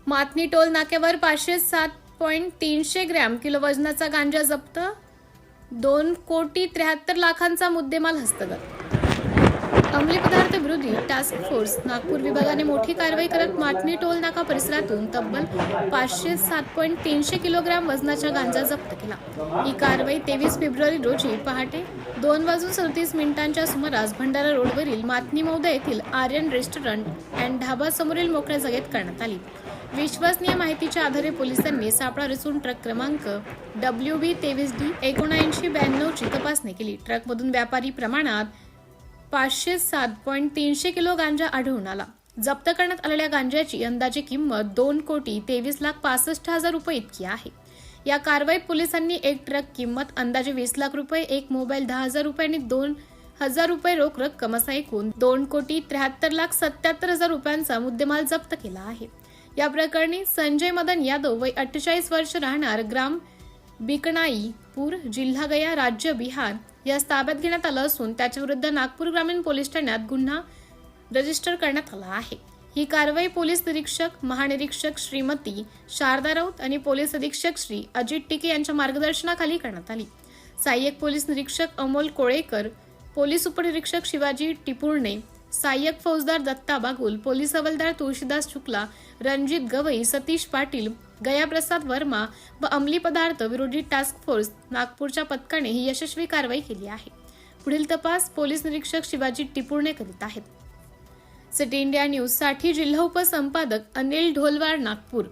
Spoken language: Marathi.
मातनी टोल नाक्यावर 507.300 ग्रॅम किलो वजनाचा गांजा जप्त, 2,73,00,000चा मुद्देमाल हस्तगत. अंमली पदार्थ विरोधी टास्क फोर्स नागपूर विभागाने मोठी कारवाई करत मातनी टोल नाका परिसरातून तब्बल 507.300 किलोग्रॅम वजनाचा गांजा जप्त केला. ही कारवाई 23 फेब्रुवारी रोजी पहाटे 2:37 सुमारास भंडारा रोडवरील मातनी मौदा येथील आर्यन रेस्टॉरंट अँड ढाबा समोरील मोकळ्या जागेत करण्यात आली. विश्वसनीय माहितीच्या आधारे पोलिसांनी सापळा रचून ट्रक क्रमांक WB 23D 7992 ची तपासणी केली. ट्रकमधून व्यापारी प्रमाणात 507.300 किलो गांजा आढळून आला. जप्त करण्यात आलेल्या गांजाची अंदाजे किंमत 2,65,65,000 रुपये इतकी आहे. या कारवाईत पोलिसांनी एक ट्रक किंमत अंदाजे 20 लाख रुपये, एक मोबाईल 10,000 रुपये आणि 2,000 रुपये रोख रक्कम असा एकूण 2,73,77,000 रुपयांचा मुद्देमाल जप्त केला आहे. या प्रकरणी संजय मदन यादव वय 48 वर्ष राहणार ग्राम बिकणाईपूर, जिल्हा गया, राज्य बिहार यास ताब्यात घेण्यात आलं असून त्याच्याविरुद्ध नागपूर ग्रामीण पोलीस ठाण्यात गुन्हा रजिस्टर करण्यात आला आहे. ही कारवाई पोलीस निरीक्षक महानिरीक्षक श्रीमती शारदा राऊत आणि पोलीस अधीक्षक श्री अजित टिके यांच्या मार्गदर्शनाखाली करण्यात आली. सहाय्यक पोलीस निरीक्षक अमोल कोळेकर, पोलीस उपनिरीक्षक शिवाजी टिपुर्णे, सहाय्यक फौजदार दत्ता बागुल, पोलीस हवालदार तुळशीदास शुक्ला, रणजित गवई, सतीश पाटील, गयाप्रसाद वर्मा व अंमली पदार्थ विरोधी टास्क फोर्स नागपूरच्या पथकाने ही यशस्वी कारवाई केली आहे. पुढील तपास पोलीस निरीक्षक शिवाजी टिपुर्णे करीत आहेत. सिटी इंडिया न्यूज साठी जिल्हा उपसंपादक अनिल ढोलवार, नागपूर.